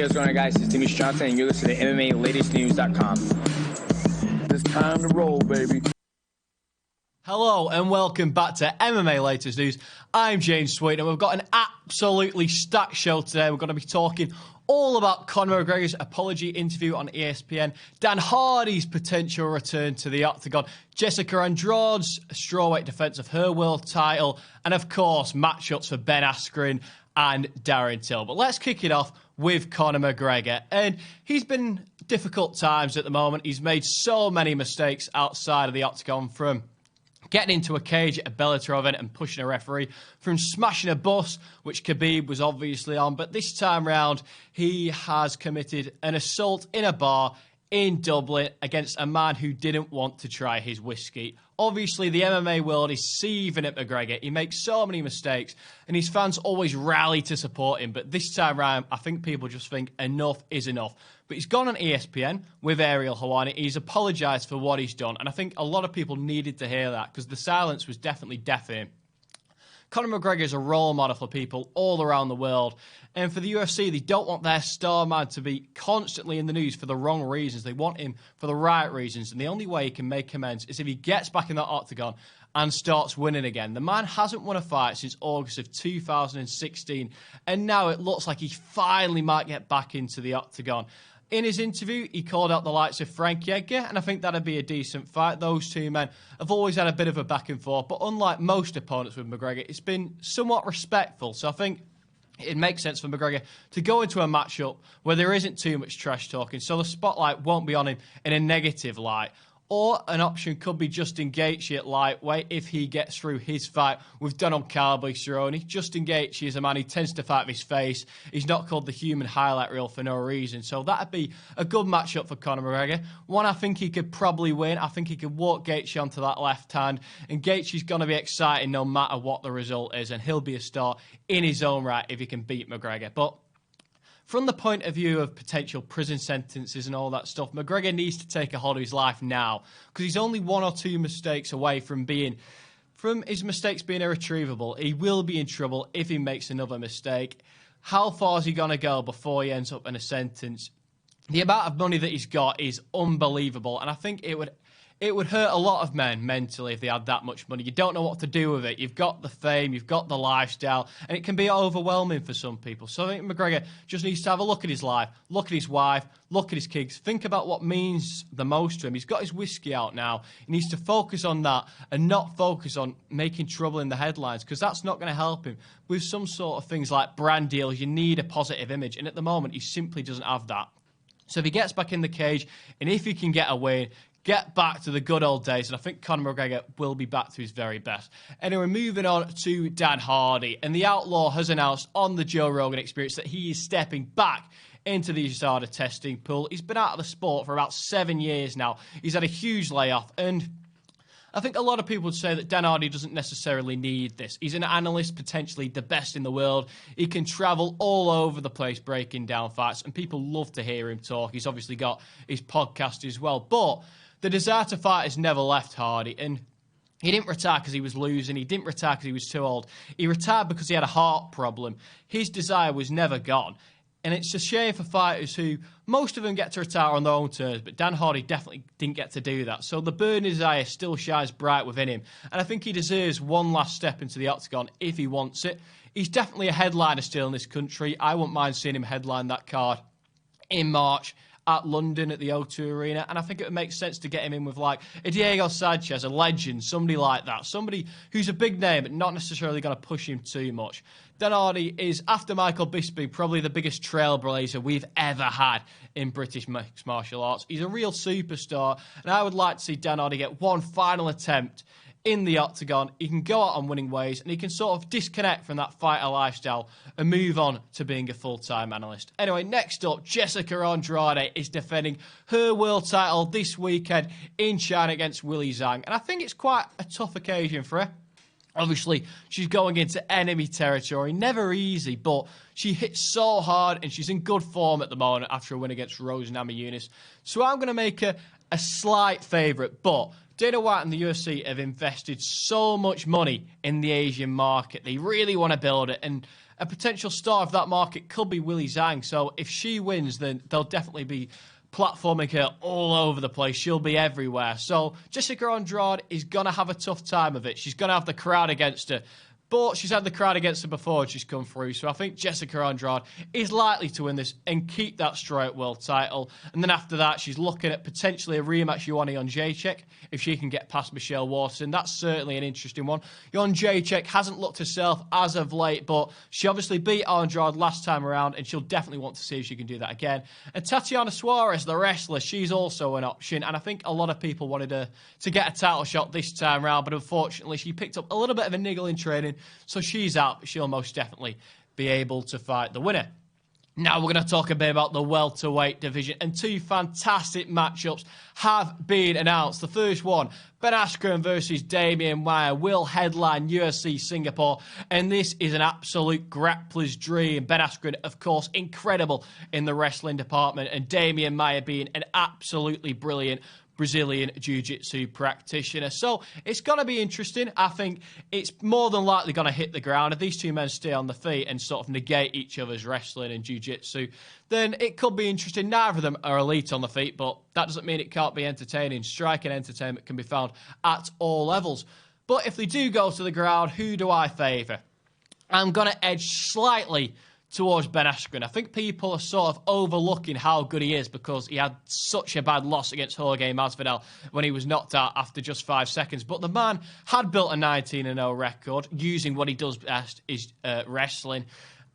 what's going on, guys? It's Demian Johnson, and you're listening to MMA LatestNews.com. It's time to roll, baby. Hello and welcome back to MMA Latest News. I'm James Sweet and we've got an absolutely stacked show today. We're going to be talking all about Conor McGregor's apology interview on ESPN, Dan Hardy's potential return to the octagon, Jessica Andrade's strawweight defence of her world title, and of course matchups for Ben Askren and Darren Till. But let's kick it off with Conor McGregor. And he's been difficult times at the moment. He's made so many mistakes outside of the octagon, from getting into a cage at a Bellator event and pushing a referee, from smashing a bus, which Khabib was obviously on. But this time round, he has committed an assault in a bar in Dublin against a man who didn't want to try his whiskey. Obviously, the MMA world is seething at McGregor. He makes so many mistakes, and his fans always rally to support him. But this time round, I think people just think enough is enough. But he's gone on ESPN with Ariel Helwani. He's apologised for what he's done, and I think a lot of people needed to hear that because the silence was definitely deafening. Conor McGregor is a role model for people all around the world. And for the UFC, they don't want their star man to be constantly in the news for the wrong reasons. They want him for the right reasons. And the only way he can make amends is if he gets back in that octagon and starts winning again. The man hasn't won a fight since August of 2016. And now it looks like he finally might get back into the octagon. In his interview, he called out the likes of Frankie Edgar, and I think that'd be a decent fight. Those two men have always had a bit of a back and forth, but unlike most opponents with McGregor, it's been somewhat respectful. So I think it makes sense for McGregor to go into a matchup where there isn't too much trash talking, so the spotlight won't be on him in a negative light. Or an option could be Justin Gaethje at lightweight if he gets through his fight with Donald Cowboy Cerrone. Justin Gaethje is a man who tends to fight with his face. He's not called the human highlight reel for no reason. So that'd be a good matchup for Conor McGregor. One I think he could probably win. I think he could walk Gaethje onto that left hand. And Gaethje's going to be exciting no matter what the result is. And he'll be a star in his own right if he can beat McGregor. But from the point of view of potential prison sentences and all that stuff, McGregor needs to take a hold of his life now because he's only one or two mistakes away from his mistakes being irretrievable. He will be in trouble if he makes another mistake. How far is he going to go before he ends up in a sentence? The amount of money that he's got is unbelievable, and I think it would hurt a lot of men mentally if they had that much money. You don't know what to do with it. You've got the fame, you've got the lifestyle, and it can be overwhelming for some people. So I think McGregor just needs to have a look at his life, look at his wife, look at his kids, think about what means the most to him. He's got his whiskey out now. He needs to focus on that and not focus on making trouble in the headlines, because that's not going to help him. With some sort of things like brand deals, you need a positive image, and at the moment, he simply doesn't have that. So if he gets back in the cage, and if he can get a win, get back to the good old days, and I think Conor McGregor will be back to his very best. Anyway, moving on to Dan Hardy, and the Outlaw has announced on the Joe Rogan Experience that he is stepping back into the USADA testing pool. He's been out of the sport for about 7 years now. He's had a huge layoff, and I think a lot of people would say that Dan Hardy doesn't necessarily need this. He's an analyst, potentially the best in the world. He can travel all over the place breaking down fights, and people love to hear him talk. He's obviously got his podcast as well, but the desire to fight has never left Hardy, and he didn't retire because he was losing. He didn't retire because he was too old. He retired because he had a heart problem. His desire was never gone. And it's a shame for fighters who, most of them get to retire on their own terms, but Dan Hardy definitely didn't get to do that. So the burning desire still shines bright within him. And I think he deserves one last step into the octagon if he wants it. He's definitely a headliner still in this country. I wouldn't mind seeing him headline that card in March at London at the O2 Arena, and I think it would make sense to get him in with like a Diego Sanchez, a legend, somebody like that, somebody who's a big name but not necessarily going to push him too much. Dan Hardy is, after Michael Bisping, probably the biggest trailblazer we've ever had in British mixed martial arts. He's a real superstar, and I would like to see Dan Hardy get one final attempt in the octagon. He can go out on winning ways, and he can sort of disconnect from that fighter lifestyle and move on to being a full-time analyst. Anyway, next up, Jessica Andrade is defending her world title this weekend in China against Willie Zhang, and I think it's quite a tough occasion for her. Obviously, she's going into enemy territory. Never easy, but she hits so hard, and she's in good form at the moment after a win against Rose Namajunas. So I'm going to make her a slight favourite, but Dana White and the UFC have invested so much money in the Asian market. They really want to build it, and a potential star of that market could be Weili Zhang. So if she wins, then they'll definitely be platforming her all over the place. She'll be everywhere. So Jessica Andrade is going to have a tough time of it. She's going to have the crowd against her. But she's had the crowd against her before and she's come through. So I think Jessica Andrade is likely to win this and keep that strawweight world title. And then after that, she's looking at potentially a rematch Joanna Jędrzejczyk if she can get past Michelle Waterson. That's certainly an interesting one. Jędrzejczyk hasn't looked herself as of late, but she obviously beat Andrade last time around and she'll definitely want to see if she can do that again. And Tatiana Suarez, the wrestler, she's also an option. And I think a lot of people wanted her to get a title shot this time around, but unfortunately she picked up a little bit of a niggle in training. So she's out, but she'll most definitely be able to fight the winner. Now we're going to talk a bit about the welterweight division, and two fantastic matchups have been announced. The first one, Ben Askren versus Demian Maia, will headline UFC Singapore, and this is an absolute grappler's dream. Ben Askren, of course, incredible in the wrestling department, and Demian Maia being an absolutely brilliant Brazilian Jiu-Jitsu practitioner. So it's going to be interesting. I think it's more than likely going to hit the ground. If these two men stay on the feet and sort of negate each other's wrestling and Jiu-Jitsu, then it could be interesting. Neither of them are elite on the feet, but that doesn't mean it can't be entertaining. Striking entertainment can be found at all levels. But if they do go to the ground, who do I favour? I'm going to edge slightly towards Ben Askren. I think people are sort of overlooking how good he is because he had such a bad loss against Jorge Masvidal when he was knocked out after just 5 seconds. But the man had built a 19-0 record using what he does best, is wrestling.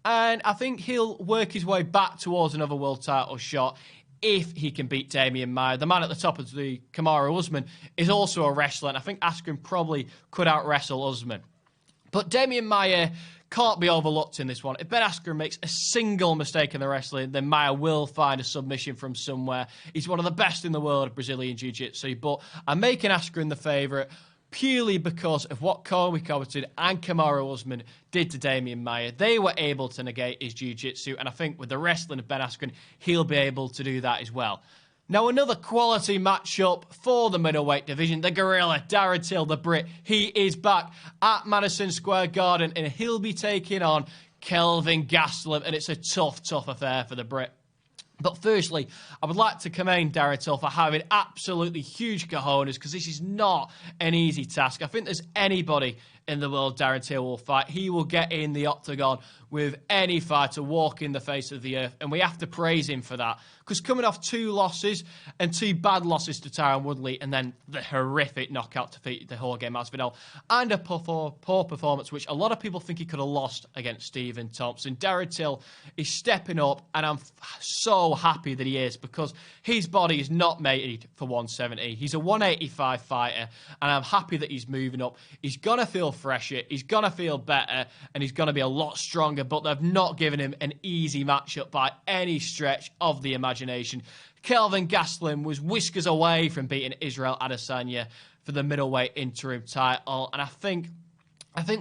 And I think he'll work his way back towards another world title shot if he can beat Demian Maia. The man at the top of the Kamaru Usman is also a wrestler, and I think Askren probably could out-wrestle Usman. But Demian Maia can't be overlooked in this one. If Ben Askren makes a single mistake in the wrestling, then Maia will find a submission from somewhere. He's one of the best in the world of Brazilian Jiu-Jitsu, but I'm making Askren the favourite purely because of what Colby Covington and Kamaru Usman did to Demian Maia. They were able to negate his Jiu-Jitsu, and I think with the wrestling of Ben Askren, he'll be able to do that as well. Now, another quality matchup for the middleweight division. The Gorilla, Darren Till, the Brit, he is back at Madison Square Garden, and he'll be taking on Kelvin Gastelum, and it's a tough, tough affair for the Brit. But firstly, I would like to commend Darren Till for having absolutely huge cojones, because this is not an easy task. I think there's anybody in the world Darren Till will fight, he will get in the octagon with any fighter walking the face of the earth, and we have to praise him for that. Because coming off 2 losses, and 2 bad losses to Tyron Woodley, and then the horrific knockout defeat to Jorge Masvidal, and a poor performance, which a lot of people think he could have lost against Stephen Thompson, Darren Till is stepping up, and I'm so happy that he is, because his body is not mated for 170. He's a 185 fighter, and I'm happy that he's moving up. He's going to feel fresher, he's going to feel better, and he's going to be a lot stronger, but they've not given him an easy matchup by any stretch of the imagination. Kelvin Gastelum was whiskers away from beating Israel Adesanya for the middleweight interim title, and I think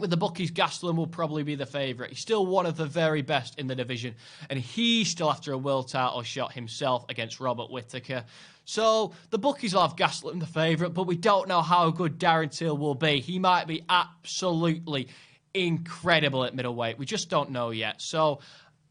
with the bookies, Gastelum will probably be the favourite. He's still one of the very best in the division, and he's still after a world title shot himself against Robert Whittaker. So the bookies will have Gastelum the favourite, but we don't know how good Darren Till will be. He might be absolutely incredible at middleweight. We just don't know yet. So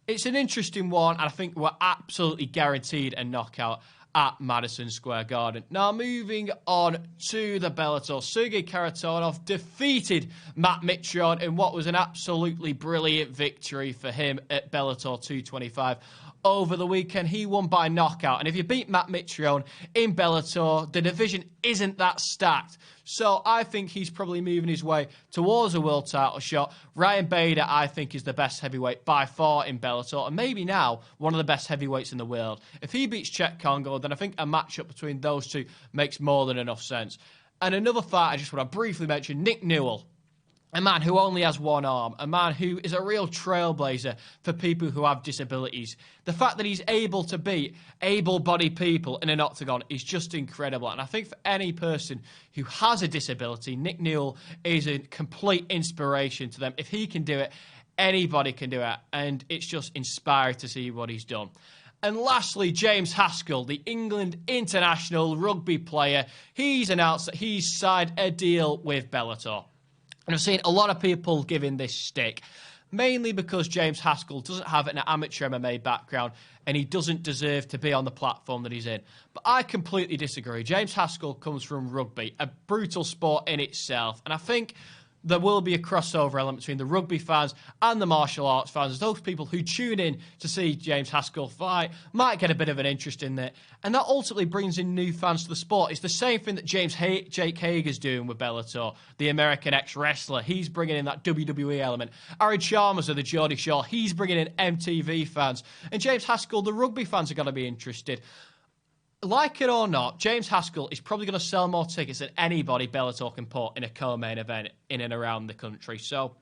it's an interesting one, and I think we're absolutely guaranteed a knockout at Madison Square Garden. Now, moving on to the Bellator. Sergey Kharitonov defeated Matt Mitrione in what was an absolutely brilliant victory for him at Bellator 225. Over the weekend, he won by knockout. And if you beat Matt Mitrione in Bellator, the division isn't that stacked. So I think he's probably moving his way towards a world title shot. Ryan Bader, I think, is the best heavyweight by far in Bellator, and maybe now one of the best heavyweights in the world. If he beats Chet Congo, then I think a matchup between those two makes more than enough sense. And another fight I just want to briefly mention, Nick Newell. A man who only has one arm, a man who is a real trailblazer for people who have disabilities. The fact that he's able to beat able-bodied people in an octagon is just incredible. And I think for any person who has a disability, Nick Newell is a complete inspiration to them. If he can do it, anybody can do it. And it's just inspiring to see what he's done. And lastly, James Haskell, the England international rugby player, he's announced that he's signed a deal with Bellator. And I've seen a lot of people giving this stick, mainly because James Haskell doesn't have an amateur MMA background and he doesn't deserve to be on the platform that he's in. But I completely disagree. James Haskell comes from rugby, a brutal sport in itself, and I think there will be a crossover element between the rugby fans and the martial arts fans, as those people who tune in to see James Haskell fight might get a bit of an interest in it. And that ultimately brings in new fans to the sport. It's the same thing that Jake Hager's doing with Bellator, the American ex-wrestler. He's bringing in that WWE element. Aaron Chalmers of the Geordie Shore, he's bringing in MTV fans. And James Haskell, the rugby fans are going to be interested. Like it or not, James Haskell is probably going to sell more tickets than anybody Bellator can put in a co-main event in and around the country. So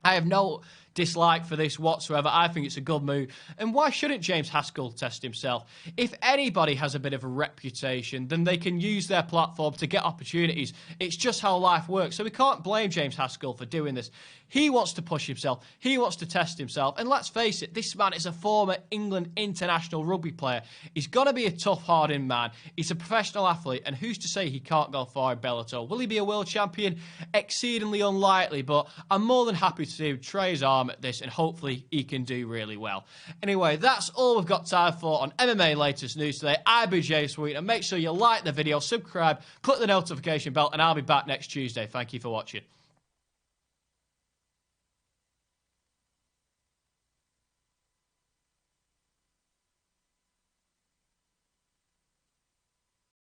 I have no dislike for this whatsoever. I think it's a good move. And why shouldn't James Haskell test himself? If anybody has a bit of a reputation, then they can use their platform to get opportunities. It's just how life works. So we can't blame James Haskell for doing this. He wants to push himself. He wants to test himself. And let's face it, this man is a former England international rugby player. He's going to be a tough, hardened man. He's a professional athlete. And who's to say he can't go far in Bellator? Will he be a world champion? Exceedingly unlikely. But I'm more than happy to see him try his arm at this. And hopefully he can do really well. Anyway, that's all we've got time for on MMA Latest News today. I've been Jay Sweet. And make sure you like the video, subscribe, click the notification bell. And I'll be back next Tuesday. Thank you for watching.